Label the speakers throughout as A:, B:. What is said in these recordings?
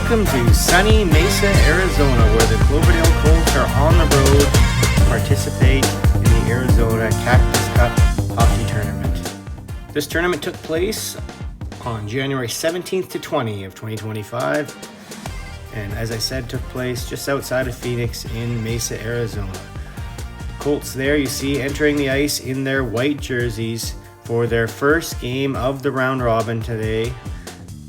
A: Welcome to sunny Mesa, Arizona, where the Cloverdale Colts are on the road to participate in the Arizona Cactus Cup hockey tournament. This tournament took place on January 17th to 20th of 2025, and as I said, took place just outside of Phoenix in Mesa, Arizona. The Colts there you see entering the ice in their white jerseys for their first game of the round robin today.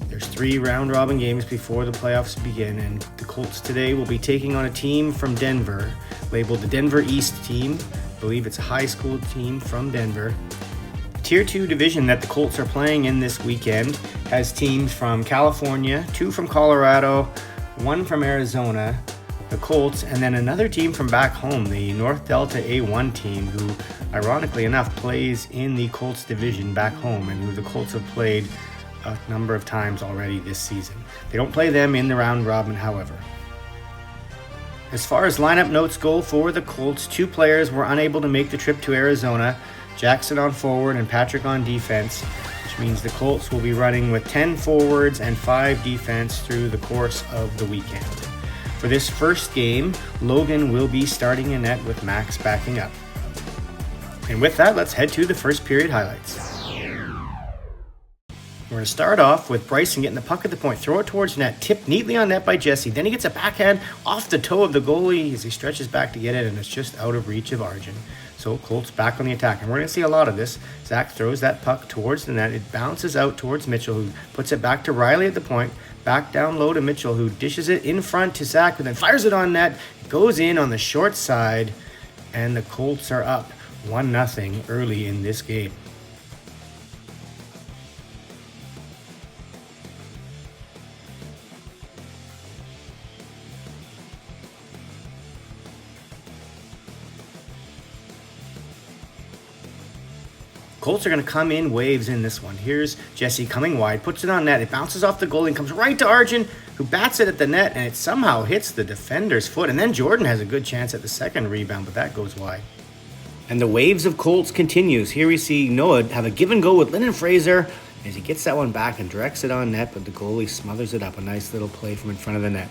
A: There's 3 round robin games before the playoffs begin, and the Colts today will be taking on a team from Denver, labeled the Denver East team. I believe it's a high school team from Denver. The Tier 2 division that the Colts are playing in this weekend has teams from California, 2 from Colorado, 1 from Arizona, the Colts, and then another team from back home, the North Delta A1 team, who ironically enough plays in the Colts division back home and who the Colts have played a number of times already this season. They don't play them in the round robin, however. As far as lineup notes go for the Colts, 2 players were unable to make the trip to Arizona, Jackson on forward and Patrick on defense, which means the Colts will be running with 10 forwards and 5 defense through the course of the weekend. For this first game, Logan will be starting in net with Max backing up. And with that, let's head to the first period highlights. We're going to start off with Bryson getting the puck at the point, throw it towards net, tipped neatly on net by Jesse. Then he gets a backhand off the toe of the goalie as he stretches back to get it, and it's just out of reach of Arjun. So Colts back on the attack, and we're going to see a lot of this. Zach throws that puck towards the net. It bounces out towards Mitchell, who puts it back to Riley at the point. Back down low to Mitchell, who dishes it in front to Zach, who then fires it on net. It goes in on the short side, and the Colts are up 1-0 early in this game. Colts are going to come in waves in this one. Here's Jesse coming wide, puts it on net. It bounces off the goalie and comes right to Arjun, who bats it at the net, and it somehow hits the defender's foot. And then Jordan has a good chance at the second rebound, but that goes wide. And the waves of Colts continues. Here we see Noah have a give and go with Lyndon Fraser as he gets that one back and directs it on net, but the goalie smothers it up. A nice little play from in front of the net.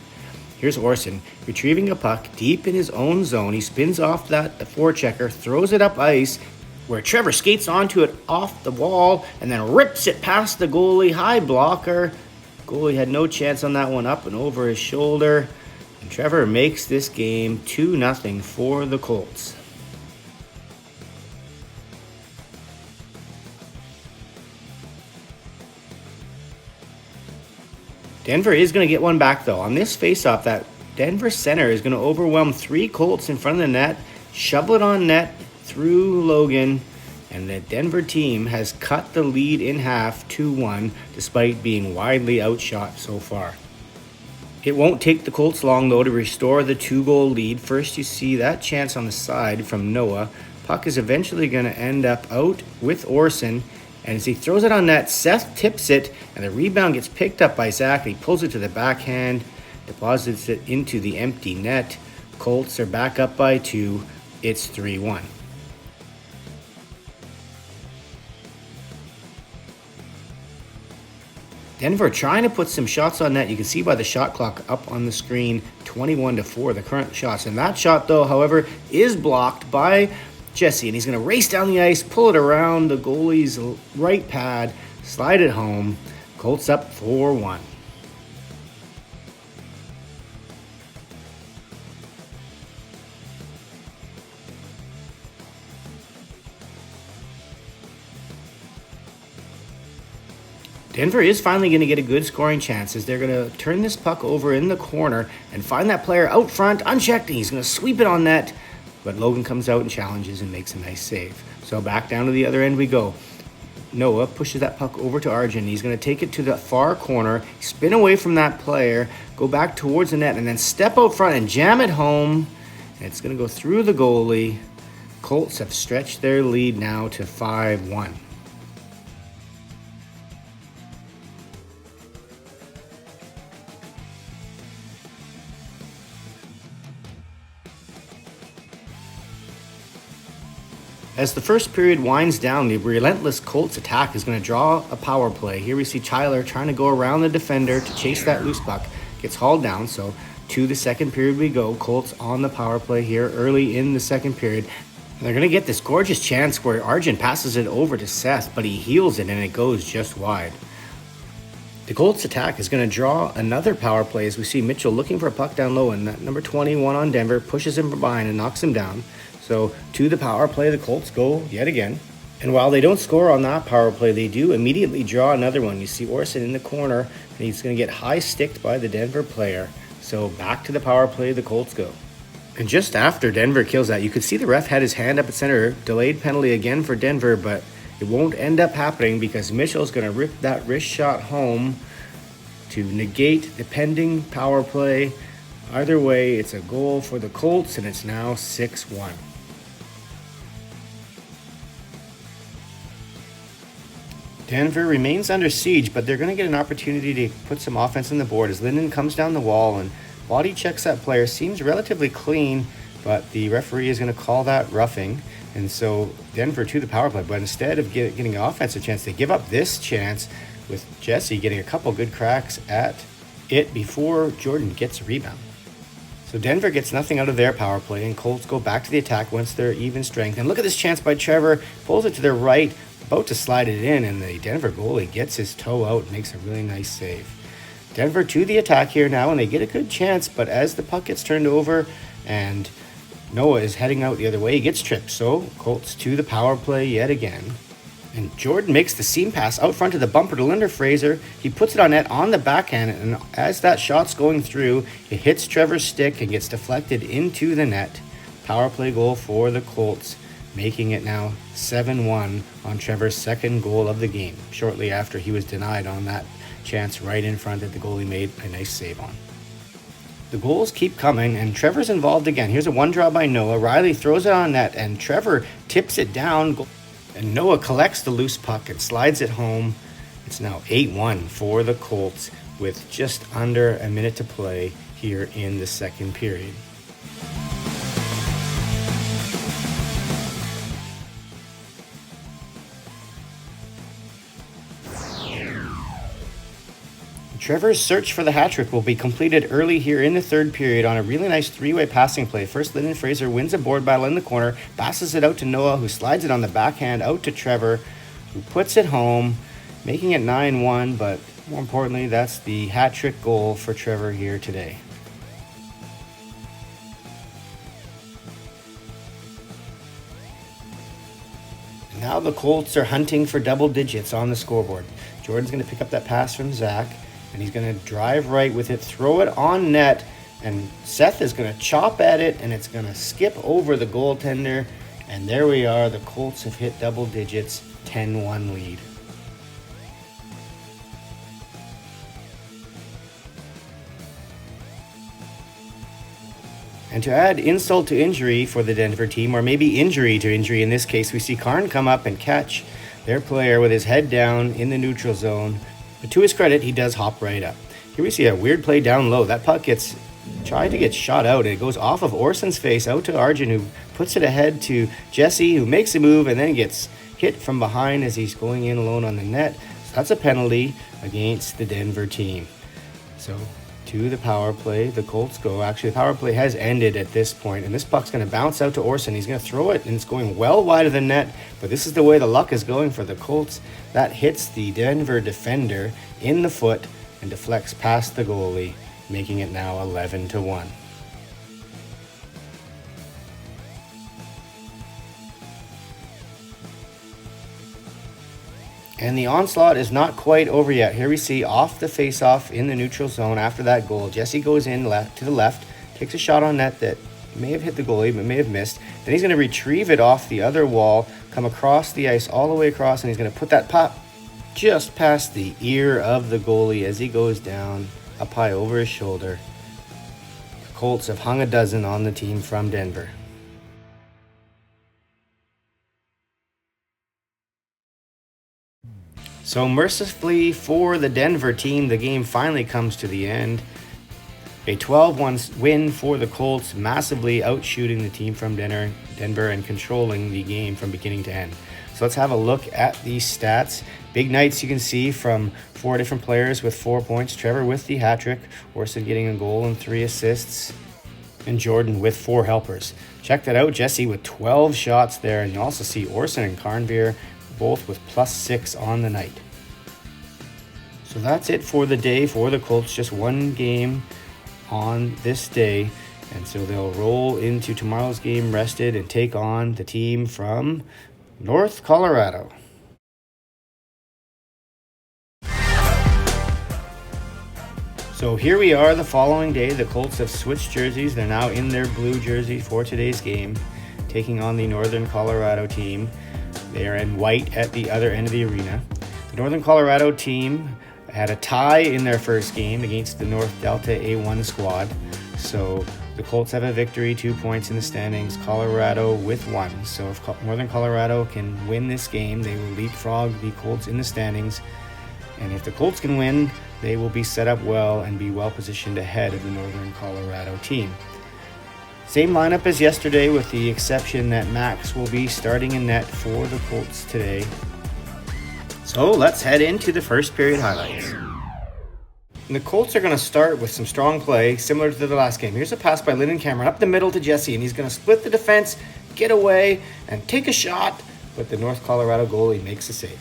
A: Here's Orson retrieving a puck deep in his own zone. He spins off that forechecker, throws it up ice, where Trevor skates onto it off the wall and then rips it past the goalie. High blocker. Goalie had no chance on that one, up and over his shoulder. And Trevor makes this game 2-0 for the Colts. Denver is going to get one back, though. On this faceoff, that Denver center is going to overwhelm 3 Colts in front of the net, shovel it on net through Logan, and the Denver team has cut the lead in half 2-1 despite being widely outshot so far. It won't take the Colts long, though, to restore the 2-goal lead. First, you see that chance on the side from Noah. Puck is eventually going to end up out with Orson, and as he throws it on net, Seth tips it, and the rebound gets picked up by Zach. He pulls it to the backhand, deposits it into the empty net. Colts are back up by 2. It's 3-1. Denver trying to put some shots on net. You can see by the shot clock up on the screen, 21-4, the current shots. And that shot, though, however, is blocked by Jesse. And he's going to race down the ice, pull it around the goalie's right pad, slide it home. Colts up 4-1. Denver is finally going to get a good scoring chance as they're going to turn this puck over in the corner and find that player out front unchecked, and he's going to sweep it on net. But Logan comes out and challenges and makes a nice save. So back down to the other end we go. Noah pushes that puck over to Arjun. He's going to take it to the far corner, spin away from that player, go back towards the net, and then step out front and jam it home. And it's going to go through the goalie. Colts have stretched their lead now to 5-1. As the first period winds down, the relentless Colts attack is going to draw a power play. Here we see Tyler trying to go around the defender to chase that loose puck. gets hauled down. So to the second period we go. Colts on the power play here early in the second period. And they're going to get this gorgeous chance where Arjun passes it over to Seth, but he heels it and it goes just wide. The Colts attack is going to draw another power play as we see Mitchell looking for a puck down low, and that number 21 on Denver pushes him from behind and knocks him down. So to the power play, the Colts go yet again. And while they don't score on that power play, they do immediately draw another one. You see Orson in the corner, and he's going to get high sticked by the Denver player. So back to the power play, the Colts go. And just after Denver kills that, you could see the ref had his hand up at center. Delayed penalty again for Denver, but it won't end up happening because Mitchell's going to rip that wrist shot home to negate the pending power play. Either way, it's a goal for the Colts, and it's now 6-1. Denver remains under siege, but they're going to get an opportunity to put some offense on the board as Linden comes down the wall and body checks that player. Seems relatively clean, but the referee is going to call that roughing. And so Denver to the power play, but instead of getting an offensive chance, they give up this chance with Jesse getting a couple good cracks at it before Jordan gets a rebound. So Denver gets nothing out of their power play, and Colts go back to the attack once they're even strength. And look at this chance by Trevor, pulls it to their right, about to slide it in, and the Denver goalie gets his toe out and makes a really nice save. Denver to the attack here now, and they get a good chance, but as the puck gets turned over and Noah is heading out the other way, he gets tripped. So Colts to the power play yet again. And Jordan makes the seam pass out front of the bumper to Linder Fraser. He puts it on net on the backhand, and as that shot's going through, it hits Trevor's stick and gets deflected into the net. Power play goal for the Colts, making it now 7-1 on Trevor's second goal of the game, shortly after he was denied on that chance right in front that the goalie made a nice save on. The goals keep coming, and Trevor's involved again. Here's a one draw by Noah. Riley throws it on net, and Trevor tips it down. And Noah collects the loose puck and slides it home. It's now 8-1 for the Colts with just under a minute to play here in the second period. Trevor's search for the hat trick will be completed early here in the third period on a really nice three-way passing play. First, Linden Fraser wins a board battle in the corner, passes it out to Noah, who slides it on the backhand out to Trevor, who puts it home, making it 9-1, but more importantly, that's the hat trick goal for Trevor here today. Now the Colts are hunting for double digits on the scoreboard. Jordan's going to pick up that pass from Zach, and he's going to drive right with it, throw it on net, and Seth is going to chop at it, and it's going to skip over the goaltender. And there we are. The Colts have hit double digits, 10-1 lead. And to add insult to injury for the Denver team, or maybe injury to injury in this case, we see Karn come up and catch their player with his head down in the neutral zone. But to his credit, he does hop right up. Here we see a weird play down low. That puck gets tried to get shot out, and it goes off of Orson's face out to Arjun, who puts it ahead to Jesse, who makes a move and then gets hit from behind as he's going in alone on the net. So that's a penalty against the Denver team. So to the power play, the Colts go. Actually, the power play has ended at this point, and this puck's going to bounce out to Orson. He's going to throw it, and it's going well wide of the net, but this is the way the luck is going for the Colts. That hits the Denver defender in the foot and deflects past the goalie, making it now 11-1. And the onslaught is not quite over yet. Here we see off the face-off in the neutral zone after that goal. Jesse goes in to the left, takes a shot on net that may have hit the goalie, but may have missed. Then he's going to retrieve it off the other wall, come across the ice all the way across, and he's going to put that puck just past the ear of the goalie as he goes down up high over his shoulder. The Colts have hung a dozen on the team from Denver. So mercifully for the Denver team, the game finally comes to the end. A 12-1 win for the Colts, massively outshooting the team from Denver and controlling the game from beginning to end. So let's have a look at these stats. Big nights you can see from 4 different players with 4 points. Trevor with the hat trick, Orson getting a goal and 3 assists, and Jordan with 4 helpers. Check that out, Jesse with 12 shots there, and you also see Orson and Carnveer both with +6 on the night. So that's it for the day for the Colts. Just one game on this day, and so they'll roll into tomorrow's game rested and take on the team from North Colorado. So here we are the following day. The Colts have switched jerseys. They're now in their blue jersey for today's game, taking on the Northern Colorado team. They are in white at the other end of the arena. The Northern Colorado team had a tie in their first game against the North Delta A1 squad. So the Colts have a victory, 2 points in the standings, Colorado with 1. So if Northern Colorado can win this game, they will leapfrog the Colts in the standings. And if the Colts can win, they will be set up well and be well positioned ahead of the Northern Colorado team. Same lineup as yesterday, with the exception that Max will be starting in net for the Colts today. So let's head into the first period highlights. And the Colts are going to start with some strong play, similar to the last game. Here's a pass by Lyndon Cameron up the middle to Jesse, and he's going to split the defense, get away, and take a shot, but the North Colorado goalie makes a save.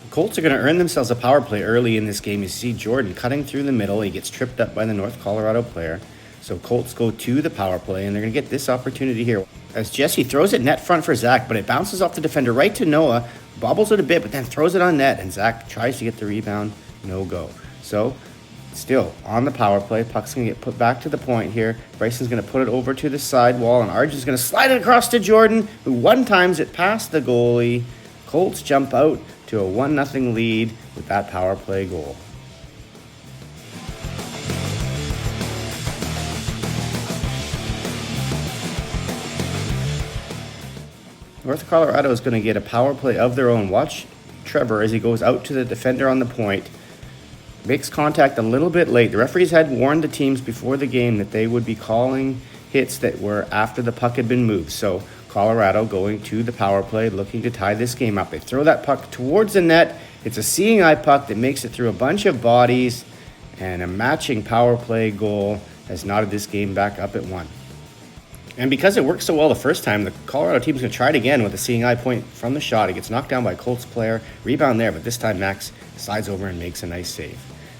A: The Colts are going to earn themselves a power play early in this game. You see Jordan cutting through the middle. He gets tripped up by the North Colorado player. So Colts go to the power play, and they're going to get this opportunity here. As Jesse throws it net front for Zach, but it bounces off the defender right to Noah, bobbles it a bit, but then throws it on net, and Zach tries to get the rebound. No go. So still on the power play, puck's going to get put back to the point here. Bryson's going to put it over to the side wall, and Arjun's going to slide it across to Jordan, who one-times it past the goalie. Colts jump out to a 1-0 lead with that power play goal. North Colorado is going to get a power play of their own. Watch Trevor as he goes out to the defender on the point. Makes contact a little bit late. The referees had warned the teams before the game that they would be calling hits that were after the puck had been moved. So Colorado going to the power play, looking to tie this game up. They throw that puck towards the net. It's a seeing eye puck that makes it through a bunch of bodies, and a matching power play goal has knotted this game back up at 1. And because it worked so well the first time, the Colorado team is going to try it again with a seeing eye point from the shot. It gets knocked down by a Colts player. Rebound there, but this time Max slides over and makes a nice save.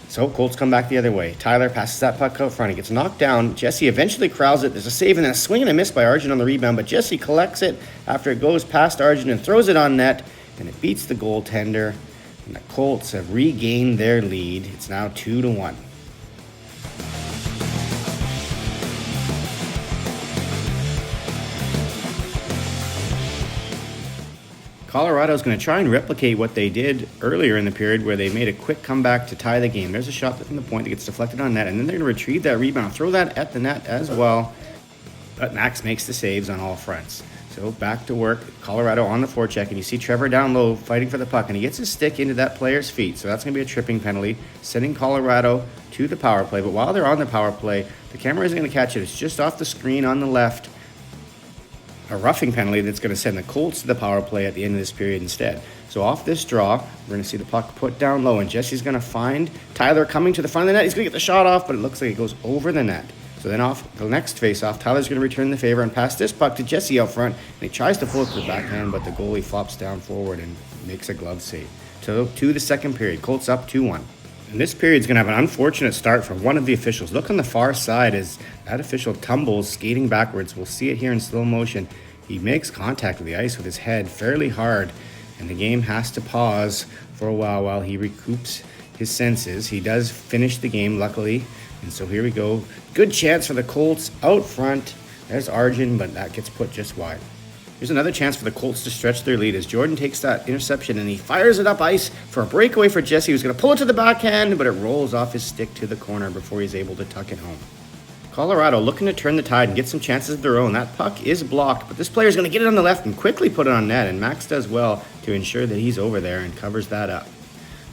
A: So Colts come back the other way. Tyler passes that puck out front. He gets knocked down. Jesse eventually corrals it. There's a save and then a swing and a miss by Arjun on the rebound, but Jesse collects it after it goes past Arjun and throws it on net, and it beats the goaltender. And the Colts have regained their lead. It's now 2-1. Colorado's going to try and replicate what they did earlier in the period, where they made a quick comeback to tie the game. There's a shot from the point that gets deflected on net, and then they're going to retrieve that rebound, throw that at the net as well. But Max makes the saves on all fronts. So back to work, Colorado on the forecheck, and you see Trevor down low fighting for the puck, and he gets his stick into that player's feet. So that's going to be a tripping penalty, sending Colorado to the power play. But while they're on the power play, the camera isn't going to catch it. It's just off the screen on the left. A roughing penalty that's going to send the Colts to the power play at the end of this period instead. So off this draw, we're going to see the puck put down low, and Jesse's going to find Tyler coming to the front of the net. He's going to get the shot off, but it looks like it goes over the net. So then off the next face-off, Tyler's going to return the favor and pass this puck to Jesse out front, and he tries to pull it to the backhand, but the goalie flops down forward and makes a glove save. So to the second period, Colts up 2-1. And this period's going to have an unfortunate start for one of the officials. Look on the far side as that official tumbles, skating backwards. We'll see it here in slow motion. He makes contact with the ice with his head fairly hard, and the game has to pause for a while he recoups his senses. He does finish the game, luckily, and so here we go. Good chance for the Colts out front. There's Arjun, but that gets put just wide. Here's another chance for the Colts to stretch their lead as Jordan takes that interception and he fires it up ice for a breakaway for Jesse, who's going to pull it to the backhand, but it rolls off his stick to the corner before he's able to tuck it home. Colorado looking to turn the tide and get some chances of their own. That puck is blocked, but this player's going to get it on the left and quickly put it on net, and Max does well to ensure that he's over there and covers that up.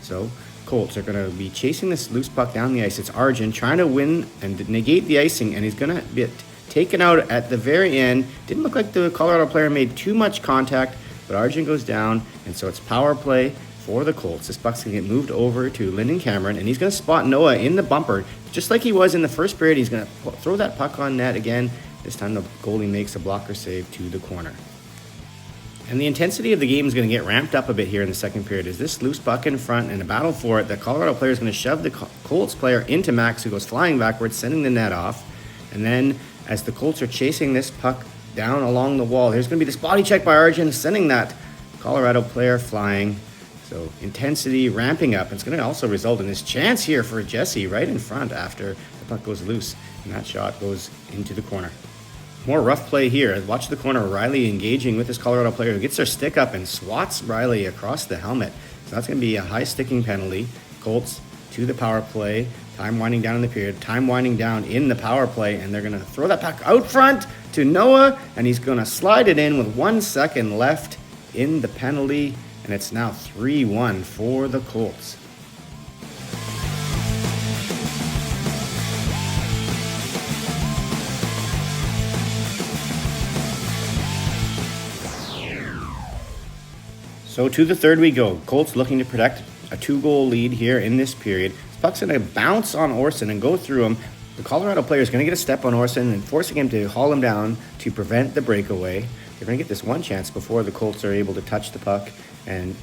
A: So Colts are going to be chasing this loose puck down the ice. It's Arjun trying to win and negate the icing, and he's going to get taken out at the very end. Didn't look like the Colorado player made too much contact, but Arjun goes down, and so it's power play for the Colts. This puck's going to get moved over to Lyndon Cameron, and he's going to spot Noah in the bumper, just like he was in the first period. He's going to throw that puck on net again. This time the goalie makes a blocker save to the corner. And the intensity of the game is going to get ramped up a bit here in the second period. As this loose puck in front and a battle for it, the Colorado player is going to shove the Colts player into Max, who goes flying backwards, sending the net off. And then as the Colts are chasing this puck down along the wall, there's going to be this body check by Arjun, sending that Colorado player flying. So intensity ramping up. It's going to also result in this chance here for Jesse right in front after the puck goes loose. And that shot goes into the corner. More rough play here. Watch the corner. Riley engaging with this Colorado player who gets their stick up and swats Riley across the helmet. So that's going to be a high sticking penalty. Colts to the power play. Time winding down in the period. Time winding down in the power play. And they're going to throw that puck out front to Noah. And he's going to slide it in with 1 second left in the penalty. And it's now 3-1 for the Colts. So to the third we go. Colts looking to protect a 2-goal lead here in this period. This puck's going to bounce on Orson and go through him. The Colorado player is going to get a step on Orson and forcing him to haul him down to prevent the breakaway. They're going to get this one chance before the Colts are able to touch the puck and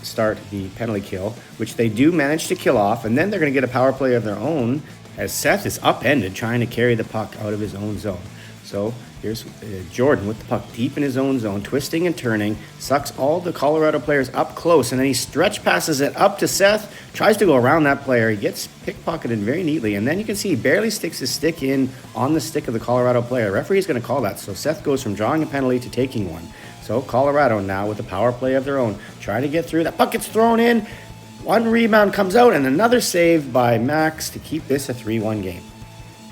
A: start the penalty kill, which they do manage to kill off. And then they're going to get a power play of their own as Seth is upended trying to carry the puck out of his own zone. So here's Jordan with the puck deep in his own zone, twisting and turning, sucks all the Colorado players up close, and then he stretch passes it up to Seth, tries to go around that player. He gets pickpocketed very neatly, and then you can see he barely sticks his stick in on the stick of the Colorado player. The referee's going to call that, so Seth goes from drawing a penalty to taking one. So Colorado now with a power play of their own, trying to get through. That puck gets thrown in, one rebound comes out, and another save by Max to keep this a 3-1 game.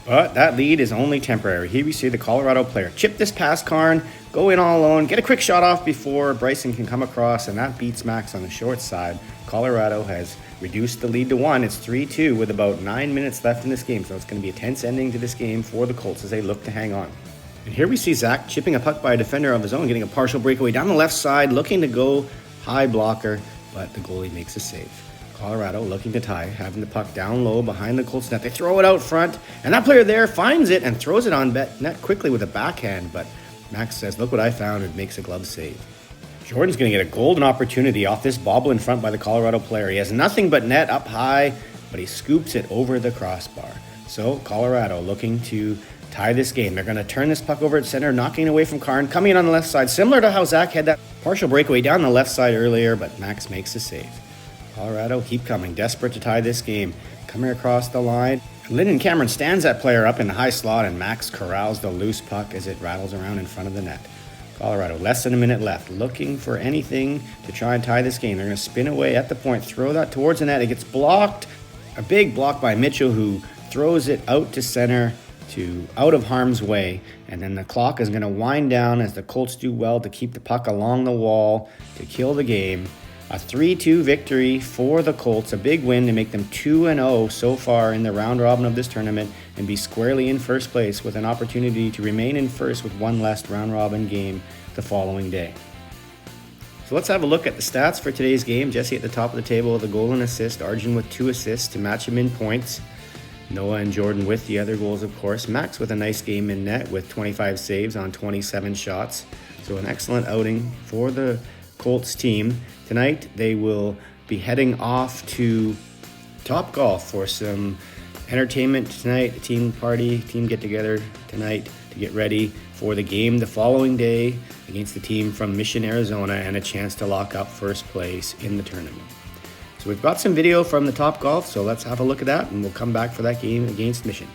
A: But that lead is only temporary. Here we see the Colorado player chip this past Karn, go in all alone, get a quick shot off before Bryson can come across, and that beats Max on the short side. Colorado has reduced the lead to 1. It's 3-2 with about 9 minutes left in this game, so it's going to be a tense ending to this game for the Colts as they look to hang on. And here we see Zach chipping a puck by a defender of his own, getting a partial breakaway down the left side, looking to go high blocker, but the goalie makes a save. Colorado looking to tie, having the puck down low behind the Colts net. They throw it out front, and that player there finds it and throws it on net quickly with a backhand, but Max says, look what I found, and makes a glove save. Jordan's going to get a golden opportunity off this bobble in front by the Colorado player. He has nothing but net up high, but he scoops it over the crossbar. So Colorado looking to tie this game. They're going to turn this puck over at center, knocking away from Karn, coming in on the left side, similar to how Zach had that partial breakaway down the left side earlier, but Max makes a save. Colorado keep coming, desperate to tie this game. Coming across the line, Lyndon Cameron stands that player up in the high slot, and Max corrals the loose puck as it rattles around in front of the net. Colorado, less than a minute left, looking for anything to try and tie this game. They're going to spin away at the point, throw that towards the net. It gets blocked. A big block by Mitchell, who throws it out to center to out of harm's way. And then the clock is going to wind down as the Colts do well to keep the puck along the wall to kill the game. A 3-2 victory for the Colts, a big win to make them 2-0 so far in the round robin of this tournament and be squarely in first place with an opportunity to remain in first with one last round robin game the following day. So let's have a look at the stats for today's game. Jesse at the top of the table with a goal and assist, Arjun with 2 assists to match him in points, Noah and Jordan with the other goals, of course. Max with a nice game in net with 25 saves on 27 shots. So an excellent outing for the Colts team. Tonight they will be heading off to Topgolf for some entertainment tonight, a team party, team get together tonight to get ready for the game the following day against the team from Mission, Arizona, and a chance to lock up first place in the tournament. So we've got some video from the Topgolf, so let's have a look at that, and we'll come back for that game against Mission.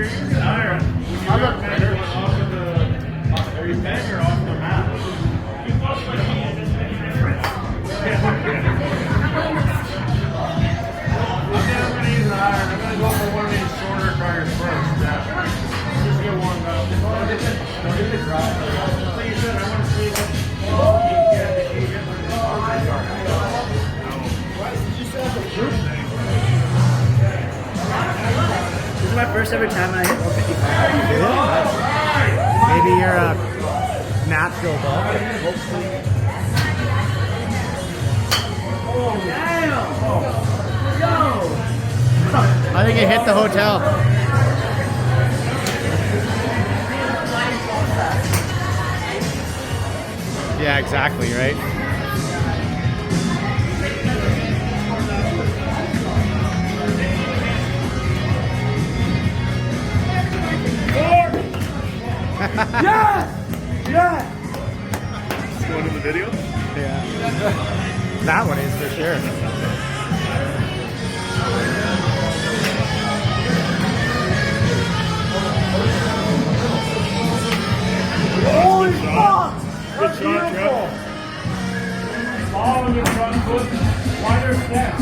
A: This is my first ever time I hit 155. Maybe your natural ball. Hopefully. Oh, damn! Yo! I think it hit the hotel. Yeah, exactly, right?
B: Yes! Yes!
C: Going in the video?
A: Yeah. That one is for sure.
B: Holy fuck!
C: Good shot, Jeff.
B: Ball in your front foot, wider step.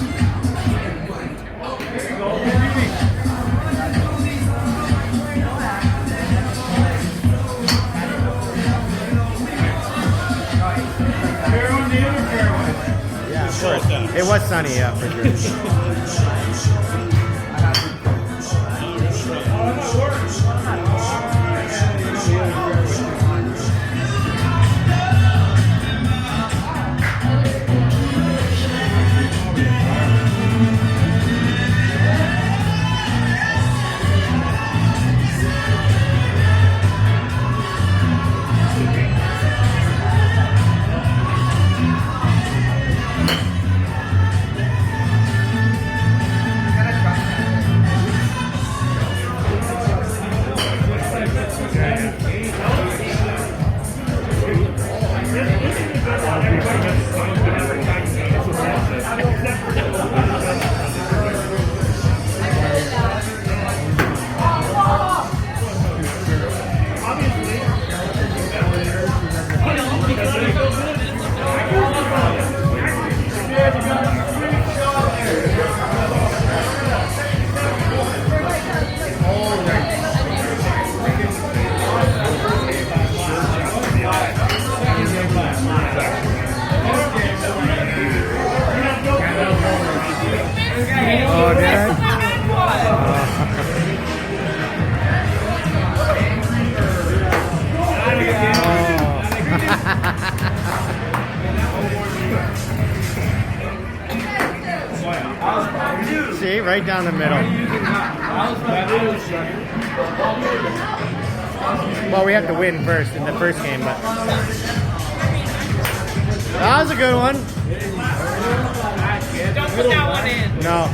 B: There you go.
A: Yeah, of course. It was sunny, yeah, for sure. Oh, Dad. See, right down the middle. Well, we have to win first in the first game, but that was a good one.
D: Don't put that one in.
A: No.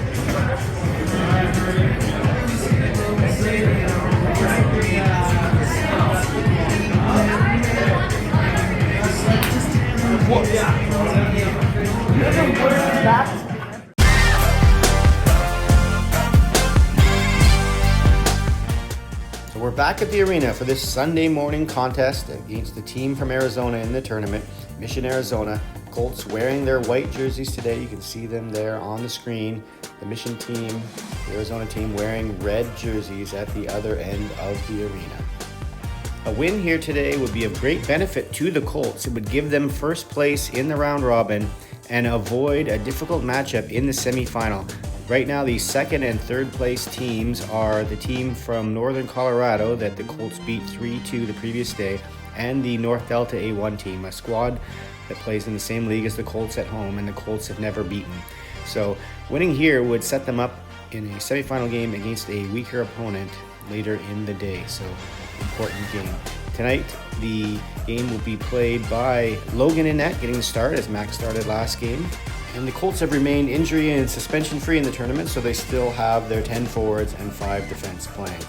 A: So we're back at the arena for this Sunday morning contest against the team from Arizona in the tournament, Mission, Arizona. Colts wearing their white jerseys today. You can see them there on the screen. The Mission team, the Arizona team, wearing red jerseys at the other end of the arena. A win here today would be of great benefit to the Colts. It would give them first place in the round robin and avoid a difficult matchup in the semifinal. Right now, the second and third place teams are the team from Northern Colorado that the Colts beat 3-2 the previous day, and the North Delta A1 team, a squad that plays in the same league as the Colts at home, and the Colts have never beaten. So winning here would set them up in a semifinal game against a weaker opponent later in the day. So important game. Tonight, the game will be played by Logan in net, getting the start as Max started last game. And the Colts have remained injury and suspension free in the tournament, so they still have their 10 forwards and 5 defense playing.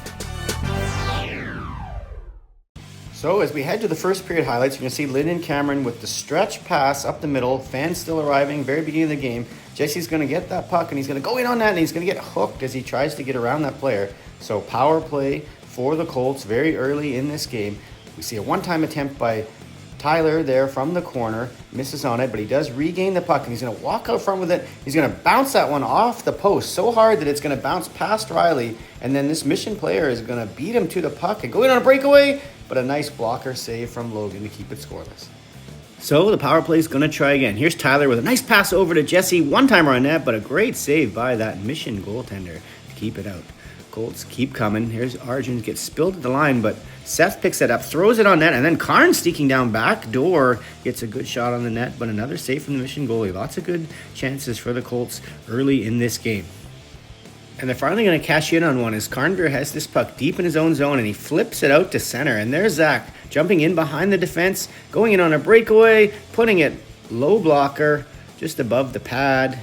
A: So as we head to the first period highlights, you're going to see Lyndon Cameron with the stretch pass up the middle. Fans still arriving, very beginning of the game. Jesse's going to get that puck, and he's going to go in on that, and he's going to get hooked as he tries to get around that player. So power play for the Colts very early in this game. We see a one-time attempt by Tyler there from the corner, misses on it, but he does regain the puck, and he's going to walk out front with it. He's going to bounce that one off the post so hard that it's going to bounce past Riley, and then this Mission player is going to beat him to the puck and go in on a breakaway, but a nice blocker save from Logan to keep it scoreless. So the power play is going to try again. Here's Tyler with a nice pass over to Jesse, one-timer on net, but a great save by that Mission goaltender to keep it out. Colts keep coming. Here's Arjun, gets spilled at the line, but Seth picks it up, throws it on net, and then Karn sneaking down back door gets a good shot on the net, but another save from the Mission goalie. Lots of good chances for the Colts early in this game. And they're finally going to cash in on one as Carnver has this puck deep in his own zone, and he flips it out to center. And there's Zach jumping in behind the defense, going in on a breakaway, putting it low blocker just above the pad.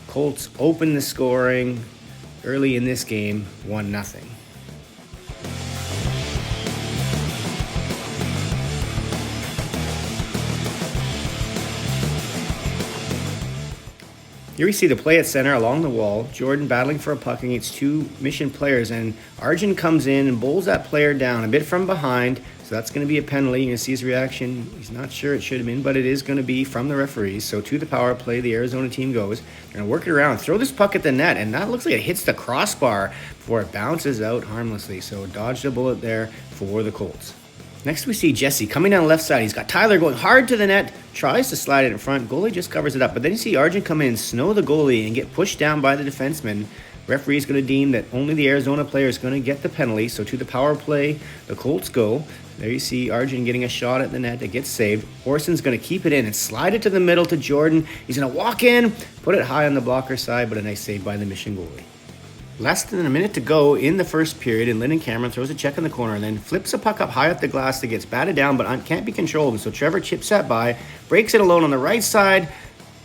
A: Colts open the scoring early in this game, 1-0. Here we see the play at center along the wall. Jordan battling for a puck against two Mission players, and Arjun comes in and bowls that player down a bit from behind. So that's going to be a penalty. You're going to see his reaction. He's not sure it should have been, but it is going to be from the referees. So to the power play, the Arizona team goes. They're going to work it around, throw this puck at the net, and that looks like it hits the crossbar before it bounces out harmlessly. So dodged a bullet there for the Colts. Next we see Jesse coming down the left side. He's got Tyler going hard to the net, tries to slide it in front. Goalie just covers it up. But then you see Arjun come in, snow the goalie, and get pushed down by the defenseman. Referee's going to deem that only the Arizona player is going to get the penalty. So to the power play, the Colts go. There you see Arjun getting a shot at the net that gets saved. Orson's going to keep it in and slide it to the middle to Jordan. He's going to walk in, put it high on the blocker side, but a nice save by the Mission goalie. Less than a minute to go in the first period, and Lyndon Cameron throws a check in the corner and then flips a puck up high up the glass that gets batted down but can't be controlled. And so Trevor chips that by, breaks it alone on the right side,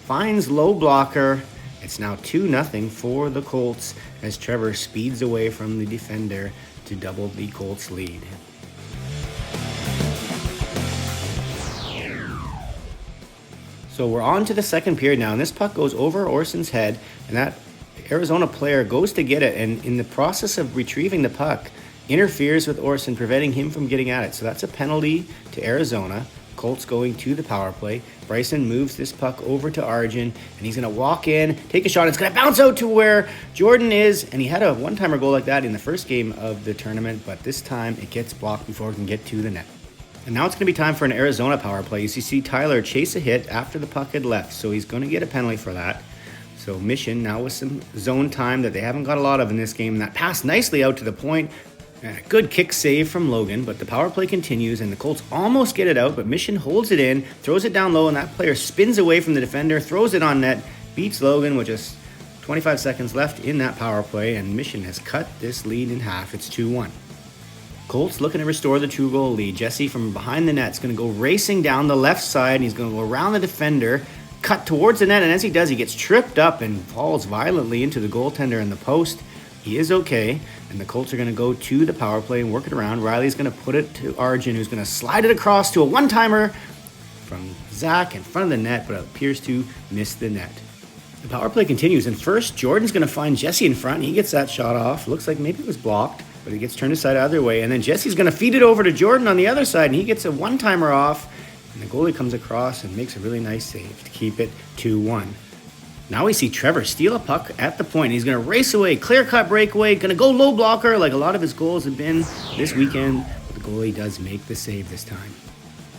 A: finds low blocker. It's now 2-0 for the Colts as Trevor speeds away from the defender to double the Colts lead. So we're on to the second period now, and this puck goes over Orson's head, and that Arizona player goes to get it, and in the process of retrieving the puck, interferes with Orson, preventing him from getting at it. So that's a penalty to Arizona. Colts going to the power play. Bryson moves this puck over to Arjun, and he's going to walk in, take a shot. It's going to bounce out to where Jordan is, and he had a one-timer goal like that in the first game of the tournament, but this time it gets blocked before it can get to the net. And now it's going to be time for an Arizona power play. You see Tyler chase a hit after the puck had left, so he's going to get a penalty for that. So Mission now with some zone time that they haven't got a lot of in this game. That passed nicely out to the point. A good kick save from Logan, but the power play continues, and the Colts almost get it out, but Mission holds it in, throws it down low, and that player spins away from the defender, throws it on net, beats Logan with just 25 seconds left in that power play, and Mission has cut this lead in half. It's 2-1. Colts looking to restore the 2-goal lead. Jesse from behind the net is going to go racing down the left side, and he's going to go around the defender, cut towards the net, and as he does, he gets tripped up and falls violently into the goaltender in the post. He is okay, and the Colts are going to go to the power play and work it around. Riley's going to put it to Arjun, who's going to slide it across to a one-timer from Zach in front of the net, but it appears to miss the net. The power play continues, and first, Jordan's going to find Jesse in front. He gets that shot off. Looks like maybe it was blocked, but it gets turned aside either way, and then Jesse's going to feed it over to Jordan on the other side, and he gets a one-timer off. And the goalie comes across and makes a really nice save to keep it 2-1. Now we see Trevor steal a puck at the point. He's going to race away, clear-cut breakaway, going to go low blocker like a lot of his goals have been this weekend. But the goalie does make the save this time.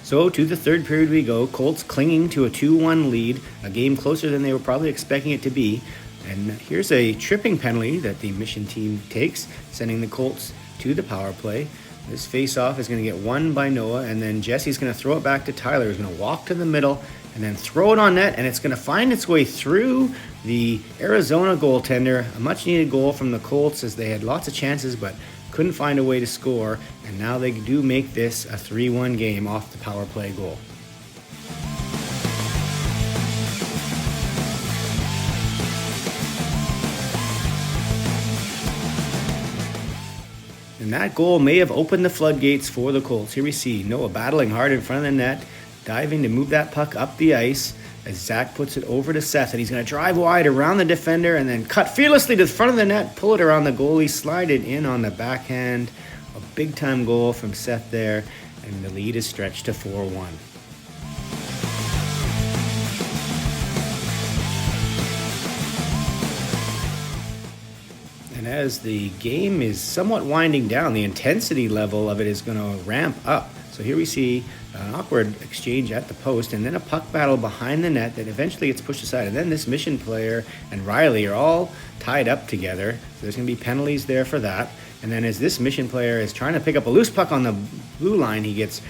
A: So to the third period we go. Colts clinging to a 2-1 lead, a game closer than they were probably expecting it to be. And here's a tripping penalty that the Mission team takes, sending the Colts to the power play. This face-off is going to get won by Noah, and then Jesse's going to throw it back to Tyler, who's going to walk to the middle and then throw it on net, and it's going to find its way through the Arizona goaltender. A much-needed goal from the Colts as they had lots of chances but couldn't find a way to score, and now they do make this a 3-1 game off the power play goal. And And that goal may have opened the floodgates for the Colts. Here we see Noah battling hard in front of the net, diving to move that puck up the ice as Zach puts it over to Seth. And he's going to drive wide around the defender and then cut fearlessly to the front of the net, pull it around the goalie, slide it in on the backhand. A big-time goal from Seth there, and the lead is stretched to 4-1. And as the game is somewhat winding down, the intensity level of it is going to ramp up. So here we see an awkward exchange at the post and then a puck battle behind the net that eventually gets pushed aside. And then this mission player and Riley are all tied up together. So there's going to be penalties there for that. And then as this mission player is trying to pick up a loose puck on the blue line, he gets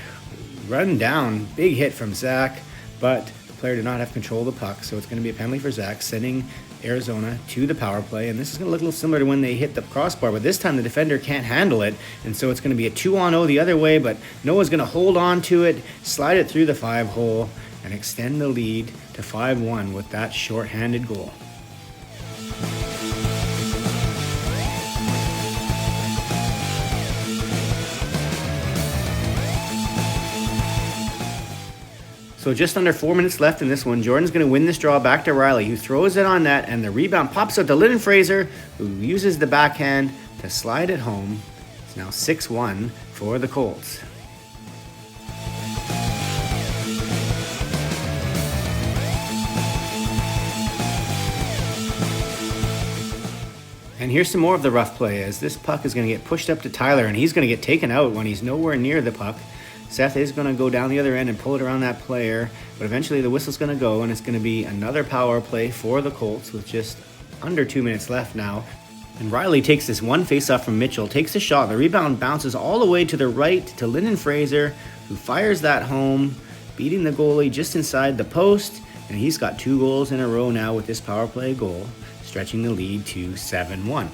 A: run down. Big hit from Zach, but the player did not have control of the puck. So it's going to be a penalty for Zach, sending Arizona to the power play. And this is going to look a little similar to when they hit the crossbar, but this time the defender can't handle it. And so it's going to be a 2-on-0 the other way, but Noah's going to hold on to it, slide it through the 5-hole, and extend the lead to 5-1 with that shorthanded goal. So just under 4 minutes left in this one. Jordan's going to win this draw back to Riley, who throws it on net, and the rebound pops out to Lyndon Fraser, who uses the backhand to slide it home. It's now 6-1 for the Colts. And here's some more of the rough play as this puck is going to get pushed up to Tyler, and he's going to get taken out when he's nowhere near the puck. Seth is going to go down the other end and pull it around that player, but eventually the whistle's going to go, and it's going to be another power play for the Colts with just under 2 minutes left now. And Riley takes this one faceoff from Mitchell, takes a shot. The rebound bounces all the way to the right to Lyndon Fraser, who fires that home, beating the goalie just inside the post, and he's got 2 goals in a row now with this power play goal, stretching the lead to 7-1.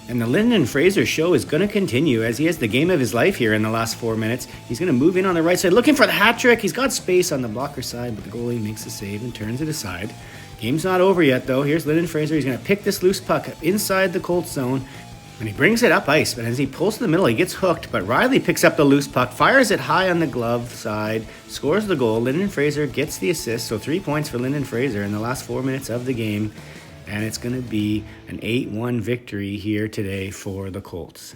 A: And the Lyndon Fraser show is going to continue as he has the game of his life here in the last 4 minutes. He's going to move in on the right side, looking for the hat trick. He's got space on the blocker side, but the goalie makes a save and turns it aside. Game's not over yet, though. Here's Lyndon Fraser. He's going to pick this loose puck inside the Colts zone, and he brings it up ice. But as he pulls to the middle, he gets hooked. But Riley picks up the loose puck, fires it high on the glove side, scores the goal. Lyndon Fraser gets the assist, so 3 points for Lyndon Fraser in the last 4 minutes of the game. And it's going to be an 8-1 victory here today for the Colts.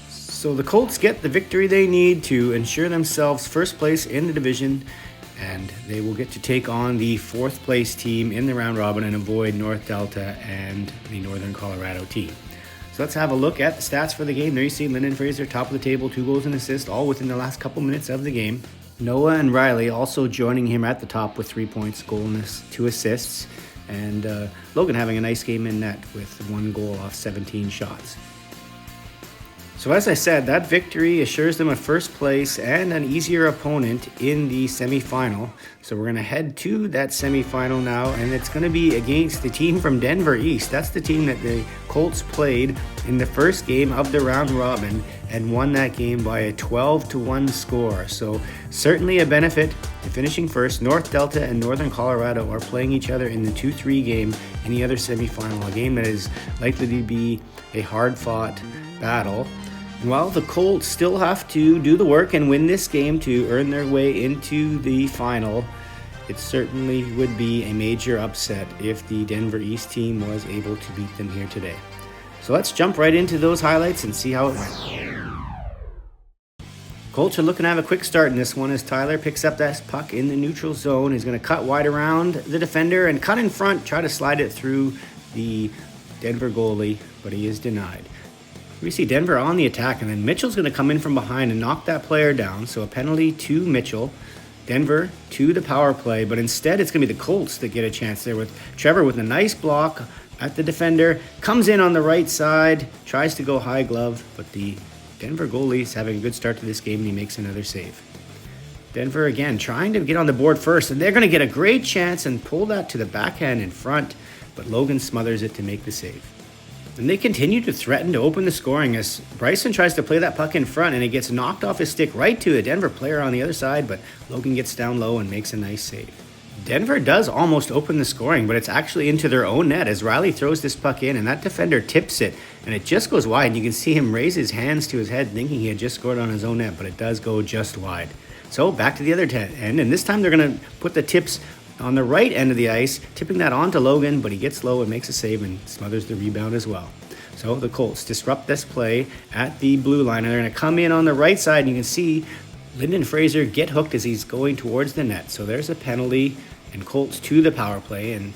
A: So the Colts get the victory they need to ensure themselves first place in the division, and they will get to take on the 4th place team in the round robin and avoid North Delta and the Northern Colorado team. So let's have a look at the stats for the game. There you see Lyndon Fraser, top of the table, 2 goals and assists, all within the last couple minutes of the game. Noah and Riley also joining him at the top with 3 points, goal and 2 assists. And Logan having a nice game in net with 1 goal off 17 shots. So as I said, that victory assures them a first place and an easier opponent in the semifinal. So we're going to head to that semifinal now, and it's going to be against the team from Denver East. That's the team that the Colts played in the first game of the round robin and won that game by a 12-1 score. So certainly a benefit to finishing first. North Delta and Northern Colorado are playing each other in the 2-3 game, any other semifinal, a game that is likely to be a hard-fought battle. And while the Colts still have to do the work and win this game to earn their way into the final, it certainly would be a major upset if the Denver East team was able to beat them here today. So let's jump right into those highlights and see how it went. Colts are looking to have a quick start in this one as Tyler picks up that puck in the neutral zone. He's going to cut wide around the defender and cut in front, try to slide it through the Denver goalie, but he is denied. We see Denver on the attack, and then Mitchell's going to come in from behind and knock that player down. So a penalty to Mitchell. Denver to the power play, but instead it's going to be the Colts that get a chance there with Trevor with a nice block at the defender. Comes in on the right side, tries to go high glove, but the Denver goalie is having a good start to this game, and he makes another save. Denver again trying to get on the board first, and they're going to get a great chance and pull that to the backhand in front, but Logan smothers it to make the save. And they continue to threaten to open the scoring as Bryson tries to play that puck in front, and it gets knocked off his stick right to a Denver player on the other side, but Logan gets down low and makes a nice save. Denver does almost open the scoring, but it's actually into their own net as Riley throws this puck in, and that defender tips it, and it just goes wide. You can see him raise his hands to his head thinking he had just scored on his own net, but it does go just wide. So back to the other end, and this time they're going to put the tips on the right end of the ice, tipping that on to Logan, but he gets low and makes a save and smothers the rebound as well. So the Colts disrupt this play at the blue line, and they're going to come in on the right side, and you can see Lyndon Fraser get hooked as he's going towards the net. So there's a penalty, and Colts to the power play, and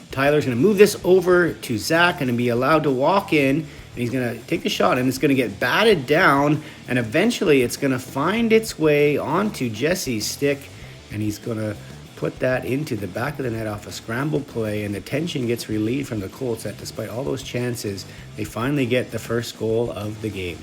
A: Tyler's going to move this over to Zach and be allowed to walk in, and he's going to take the shot, and it's going to get batted down, and eventually it's going to find its way onto Jesse's stick, and he's going to put that into the back of the net off a scramble play, and the tension gets relieved from the Colts that despite all those chances, they finally get the first goal of the game.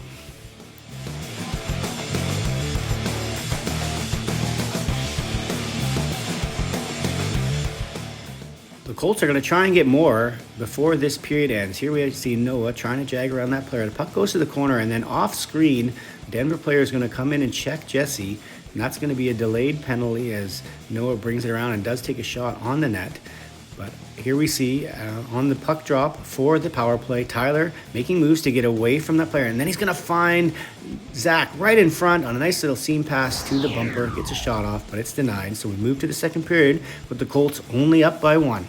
A: The Colts are going to try and get more before this period ends. Here we see Noah trying to jag around that player. The puck goes to the corner, and then off screen, the Denver player is going to come in and check Jesse, and that's going to be a delayed penalty as Noah brings it around and does take a shot on the net. But here we see on the puck drop for the power play, Tyler making moves to get away from that player, and then he's going to find Zach right in front on a nice little seam pass to the bumper, gets a shot off, but it's denied. So we move to the second period with the Colts only up by 1.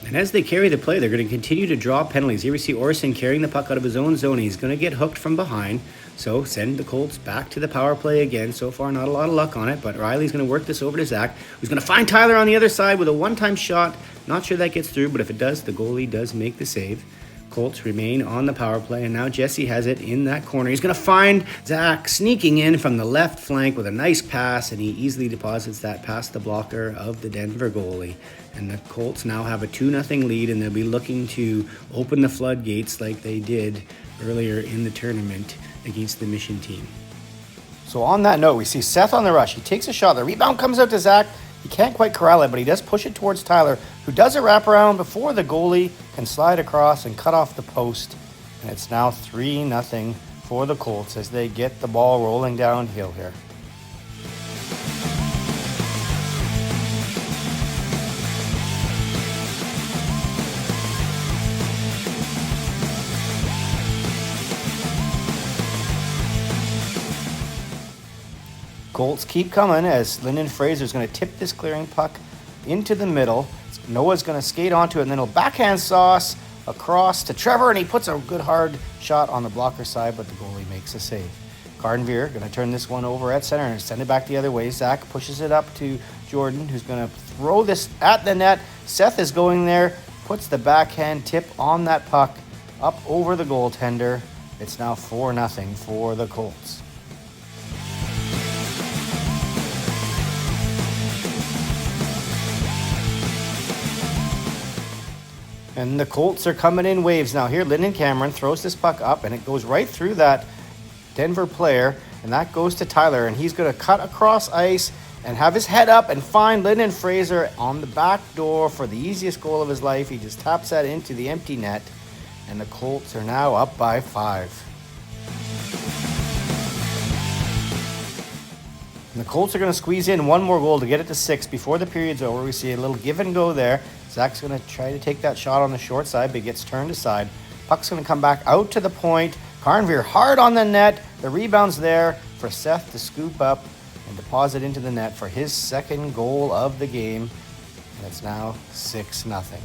A: And as they carry the play, they're going to continue to draw penalties. Here we see Orson carrying the puck out of his own zone. He's going to get hooked from behind. So send the Colts back to the power play again. So far, not a lot of luck on it, but Riley's going to work this over to Zach, who's going to find Tyler on the other side with a one-time shot. Not sure that gets through, but if it does, the goalie does make the save. Colts remain on the power play, and now Jesse has it in that corner. He's going to find Zach sneaking in from the left flank with a nice pass, and he easily deposits that past the blocker of the Denver goalie. And the Colts now have a 2-0 lead, and they'll be looking to open the floodgates like they did earlier in the tournament against the Mission team. So on that note, we see Seth on the rush. He takes a shot. The rebound comes out to Zach. He can't quite corral it, but he does push it towards Tyler, who does a wraparound before the goalie can slide across and cut off the post. And it's now 3-0 for the Colts as they get the ball rolling downhill here. Colts keep coming as Lyndon Fraser is going to tip this clearing puck into the middle. Noah's going to skate onto it, and then he'll backhand sauce across to Trevor, and he puts a good hard shot on the blocker side, but the goalie makes a save. Cardenvier going to turn this one over at center and send it back the other way. Zach pushes it up to Jordan, who's going to throw this at the net. Seth is going there, puts the backhand tip on that puck up over the goaltender. It's now 4-0 for the Colts. And the Colts are coming in waves now. Here, Lyndon Cameron throws this puck up, and it goes right through that Denver player, and that goes to Tyler, and he's going to cut across ice and have his head up and find Lyndon Fraser on the back door for the easiest goal of his life. He just taps that into the empty net, and the Colts are now up by 5. And the Colts are going to squeeze in one more goal to get it to 6 before the period's over. We see a little give and go there. Zach's going to try to take that shot on the short side, but he gets turned aside. Puck's going to come back out to the point. Cardenvier hard on the net. The rebound's there for Seth to scoop up and deposit into the net for his second goal of the game. And it's now 6-0.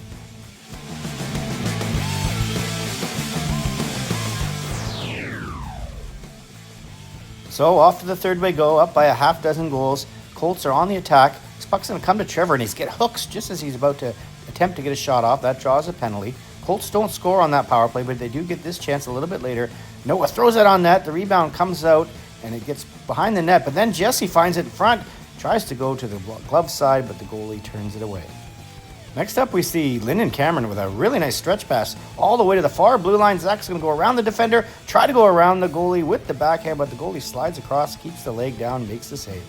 A: So off to the third way go, up by a half dozen goals. Colts are on the attack. This puck's going to come to Trevor, and he's get hooks just as he's about to attempt to get a shot off. That draws a penalty. Colts don't score on that power play, but they do get this chance a little bit later. Noah throws it on net. The rebound comes out, and it gets behind the net. But then Jesse finds it in front, tries to go to the glove side, but the goalie turns it away. Next up, we see Lyndon Cameron with a really nice stretch pass all the way to the far blue line. Zach's going to go around the defender, try to go around the goalie with the backhand, but the goalie slides across, keeps the leg down, makes the save.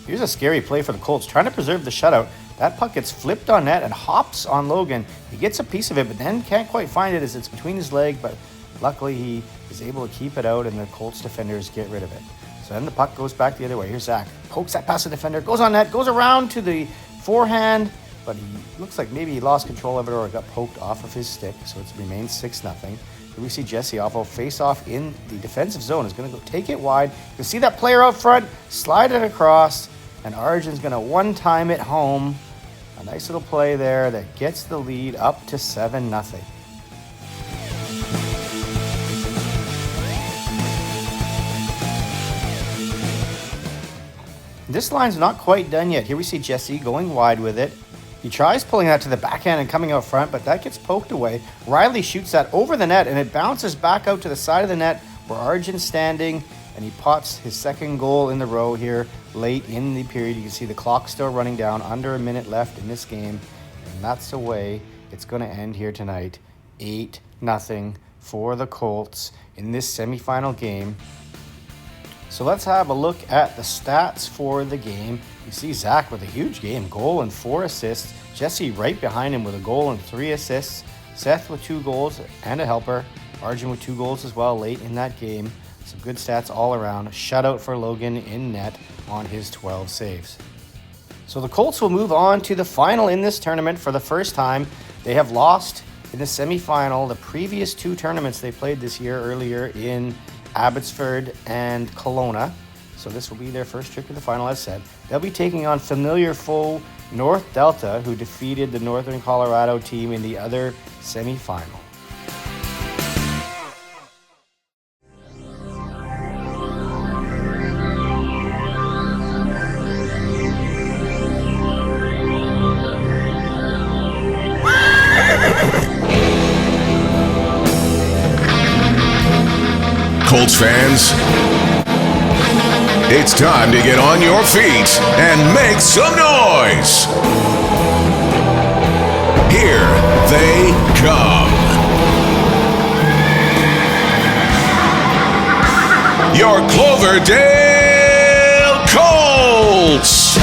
A: Here's a scary play for the Colts, trying to preserve the shutout. That puck gets flipped on net and hops on Logan. He gets a piece of it, but then can't quite find it as it's between his leg, but luckily he is able to keep it out, and the Colts defenders get rid of it. So then the puck goes back the other way. Here's Zach. Pokes that past the defender, goes on net, goes around to the forehand, but he looks like maybe he lost control of it or it got poked off of his stick, so it's remains 6-0. Here we see Jesse Offo face off in the defensive zone. Is going to go take it wide. You can see that player out front, slide it across, and Arjun's going to one-time it home. A nice little play there that gets the lead up to 7-0. This line's not quite done yet. Here we see Jesse going wide with it. He tries pulling that to the backhand and coming out front, but that gets poked away. Riley shoots that over the net, and it bounces back out to the side of the net where Arjun's standing, and he pots his second goal in the row here late in the period. You can see the clock still running down, under a minute left in this game, and that's the way it's going to end here tonight. 8-0 for the Colts in this semifinal game. So let's have a look at the stats for the game. You see Zach with a huge game, goal and 4 assists. Jesse right behind him with a goal and 3 assists. Seth with 2 goals and a helper. Arjun with 2 goals as well late in that game. Some good stats all around. A shutout for Logan in net on his 12 saves. So the Colts will move on to the final in this tournament for the first time. They have lost in the semifinal the previous 2 tournaments they played this year earlier in Abbotsford and Kelowna. So this will be their first trip to the final, as said. They'll be taking on familiar foe North Delta, who defeated the Northern Colorado team in the other semifinal.
D: Colts fans, it's time to get on your feet and make some noise. Here they come. Your Cloverdale Colts.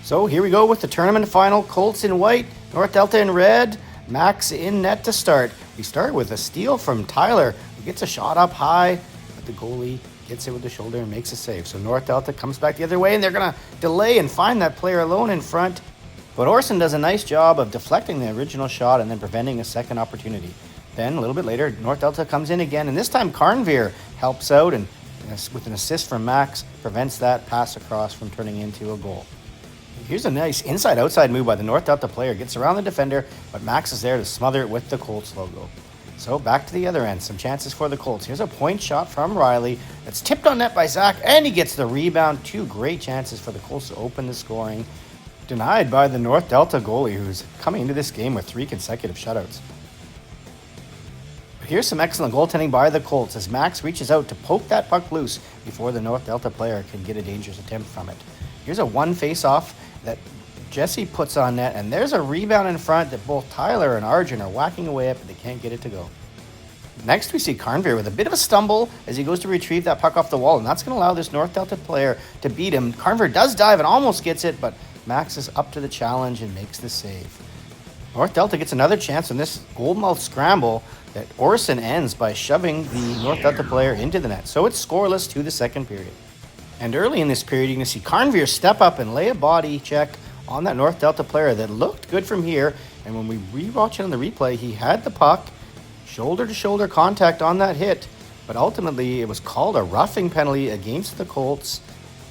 A: So here we go with the tournament final. Colts in white, North Delta in red, Max in net to start. We start with a steal from Tyler, who gets a shot up high, but the goalie gets it with the shoulder and makes a save. So North Delta comes back the other way, and they're going to delay and find that player alone in front. But Orson does a nice job of deflecting the original shot and then preventing a second opportunity. Then a little bit later, North Delta comes in again, and this time Carnveer helps out and with an assist from Max, prevents that pass across from turning into a goal. Here's a nice inside-outside move by the North Delta player. Gets around the defender, but Max is there to smother it with the Colts logo. So back to the other end. Some chances for the Colts. Here's a point shot from Riley. That's tipped on net by Zach, and he gets the rebound. 2 great chances for the Colts to open the scoring. Denied by the North Delta goalie, who's coming into this game with 3 consecutive shutouts. But here's some excellent goaltending by the Colts as Max reaches out to poke that puck loose before the North Delta player can get a dangerous attempt from it. Here's a 1 face-off that Jesse puts on net, and there's a rebound in front that both Tyler and Arjun are whacking away at, but they can't get it to go. Next, we see Carnveer with a bit of a stumble as he goes to retrieve that puck off the wall, and that's going to allow this North Delta player to beat him. Carnveer does dive and almost gets it, but Max is up to the challenge and makes the save. North Delta gets another chance on this goalmouth scramble that Orson ends by shoving the North Delta player into the net. So it's scoreless to the second period. And early in this period, you're going to see Carnveer step up and lay a body check on that North Delta player that looked good from here. And when we rewatch it on the replay, he had the puck, shoulder-to-shoulder contact on that hit. But ultimately, it was called a roughing penalty against the Colts.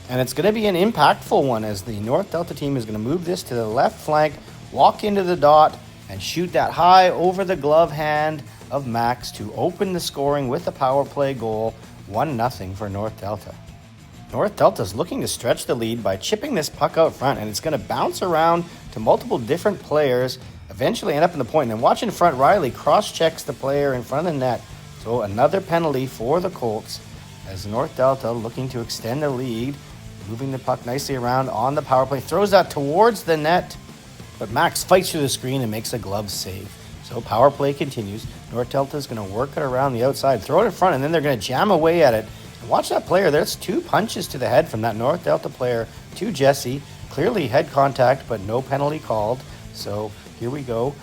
A: And it's going to be an impactful one as the North Delta team is going to move this to the left flank, walk into the dot, and shoot that high over the glove hand of Max to open the scoring with a power play goal. 1-0 for North Delta. North Delta is looking to stretch the lead by chipping this puck out front, and it's going to bounce around to multiple different players, eventually end up in the point. And watch in front, Riley cross-checks the player in front of the net. So another penalty for the Colts as North Delta looking to extend the lead. moving the puck nicely around on the power play. Throws that towards the net, but Max fights through the screen and makes a glove save. So power play continues. North Delta is going to work it around the outside, throw it in front, and then they're going to jam away at it. And watch that player. There's 2 punches to the head from that North Delta player to Jesse. Clearly head contact, but no penalty called. So here we go.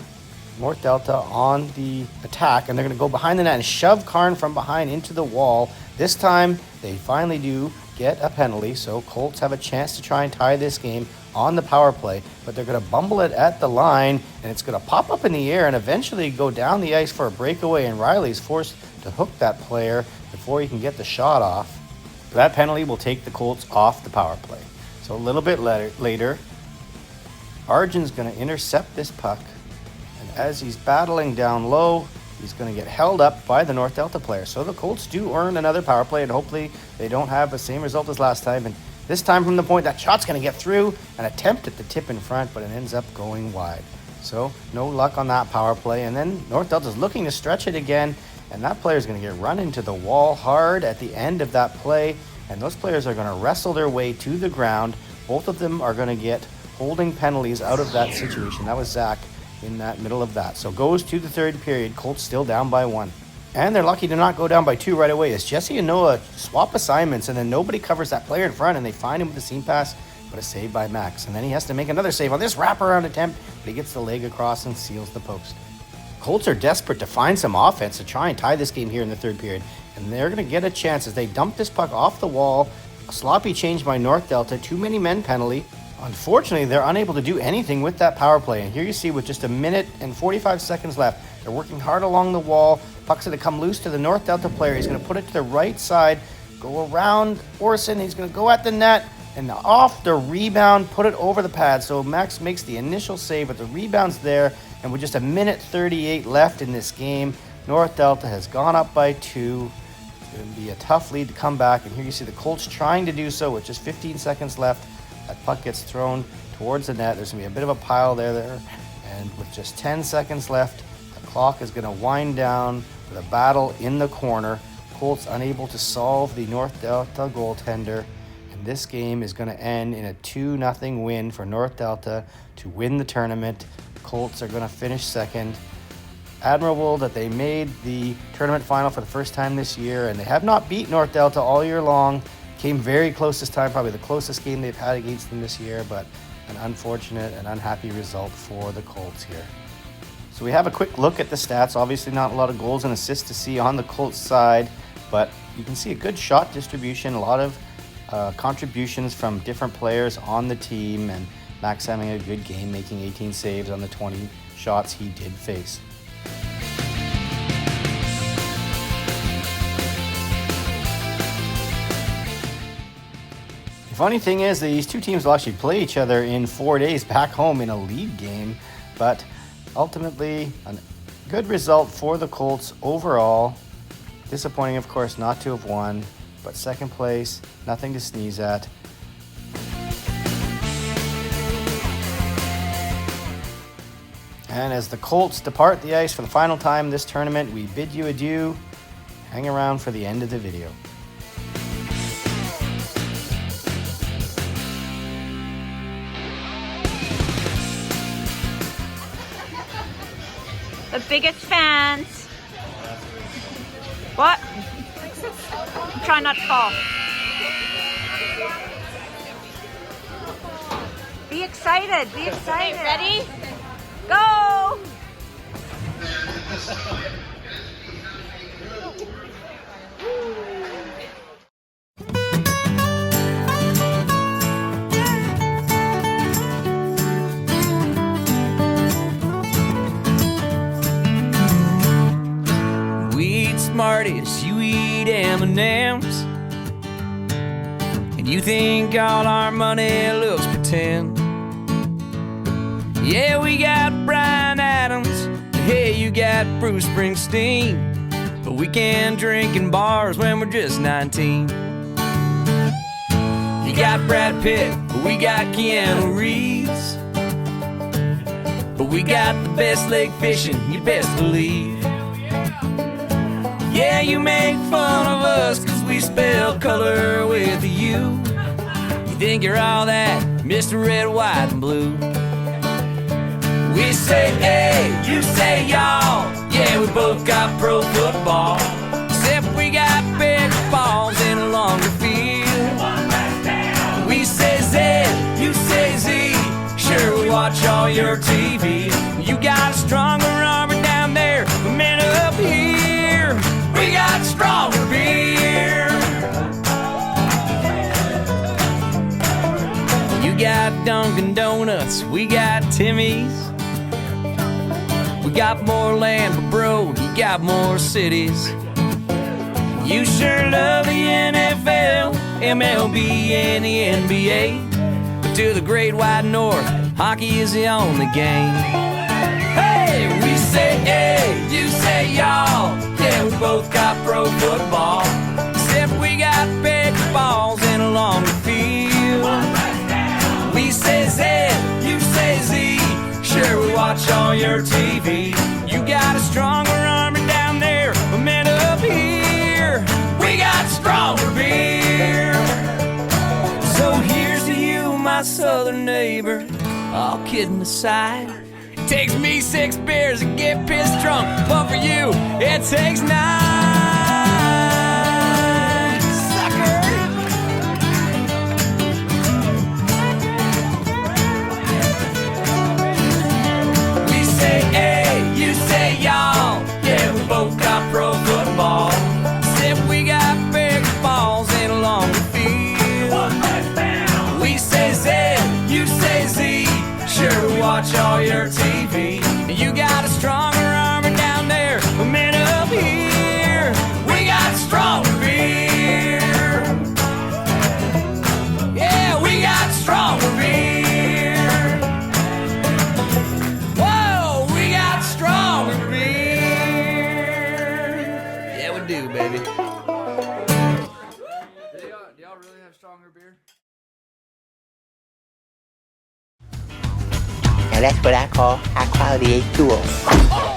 A: North Delta on the attack, and they're going to go behind the net and shove Karn from behind into the wall. This time, they finally do get a penalty, so Colts have a chance to try and tie this game on the power play, but they're going to bumble it at the line, and it's going to pop up in the air and eventually go down the ice for a breakaway, and Riley's forced to hook that player before he can get the shot off. That penalty will take the Colts off the power play. So a little bit later, Arjun's going to intercept this puck, and as he's battling down low, he's going to get held up by the North Delta player. So the Colts do earn another power play, and hopefully they don't have the same result as last time. And this time from the point, that shot's going to get through, an attempt at the tip in front, but it ends up going wide. So no luck on that power play. And then North Delta's looking to stretch it again, and that player's going to get run into the wall hard at the end of that play. And those players are going to wrestle their way to the ground. Both of them are going to get holding penalties out of that situation. That was Zach in that middle of that. So goes to the third period. Colts still down by 1. And they're lucky to not go down by 2 right away, as Jesse and Noah swap assignments, and then nobody covers that player in front, and they find him with the seam pass, but a save by Max. And then he has to make another save on this wraparound attempt, but he gets the leg across and seals the post. Colts are desperate to find some offense to try and tie this game here in the third period, and they're going to get a chance as they dump this puck off the wall. A sloppy change by North Delta, too many men penalty. Unfortunately, they're unable to do anything with that power play. And here you see with just 1 minute and 45 seconds left, they're working hard along the wall. Puck's going to come loose to the North Delta player. He's going to put it to the right side, go around Orson. He's going to go at the net, and off the rebound, put it over the pad. So Max makes the initial save, but the rebound's there. And with just 1 minute 38 left in this game, North Delta has gone up by 2. It's going to be a tough lead to come back. And here you see the Colts trying to do so with just 15 seconds left. That puck gets thrown towards the net. There's going to be a bit of a pile there. And with just 10 seconds left, the clock is going to wind down with a battle in the corner. Colts unable to solve the North Delta goaltender. And this game is going to end in a 2-0 win for North Delta to win the tournament. Colts are going to finish second. Admirable that they made the tournament final for the first time this year, and they have not beat North Delta all year long. Came very close this time, probably the closest game they've had against them this year, but an unfortunate and unhappy result for the Colts here. So we have a quick look at the stats. Obviously not a lot of goals and assists to see on the Colts side, but you can see a good shot distribution, a lot of contributions from different players on the team, and Max having a good game, making 18 saves on the 20 shots he did face. The funny thing is these two teams will actually play each other in 4 days back home in a league game, but ultimately a good result for the Colts overall. Disappointing, of course, not to have won, but second place, nothing to sneeze at. And as the Colts depart the ice for the final time this tournament, we bid you adieu. Hang around for the end of the video.
E: The biggest fans. What? Try not to fall. Be excited. Be excited. Okay, ready? Go!
F: We eat Smarties, you eat M&Ms, and you think all our money looks pretend. Yeah, we got Bryan Adams, hey, you got Bruce Springsteen, but we can't drink in bars when we're just 19. You got Brad Pitt, but we got Keanu Reeves, but we got the best leg fishing, you best believe. Yeah, you make fun of us cause we spell color with a U. You think you're all that, Mr. Red, White, and Blue. We say hey, you say y'all. Yeah, we both got pro football, except we got big balls in a longer field. We say Z, you say Z. Sure, we watch all your TV. You got a stronger armor down there, but man up here, we got stronger beer. You got Dunkin' Donuts, we got Timmy's. We got more land, but bro, you got more cities. You sure love the NFL, MLB, and the NBA. But to the great wide north, hockey is the only game. Hey, we say hey, you say y'all. Yeah, we both got pro football, except we got big balls in a longer field. We say Z, you say Z. Sure, we watch all your TV. You got a stronger armor down there, but man up here, we got stronger beer. So here's to you, my southern neighbor. All kidding aside, it takes me 6 beers to get pissed drunk, but for you, it takes 9. Y'all, yeah, we both got pro football, except we got big balls in a longer field. We say Z, you say Z. Sure, we watch all your TV. You got a stronger armor down there, but man up here, we got stronger beer. Yeah, we got stronger beer. Baby. Do y'all really have stronger beer?
G: Now that's what I call high quality H2O.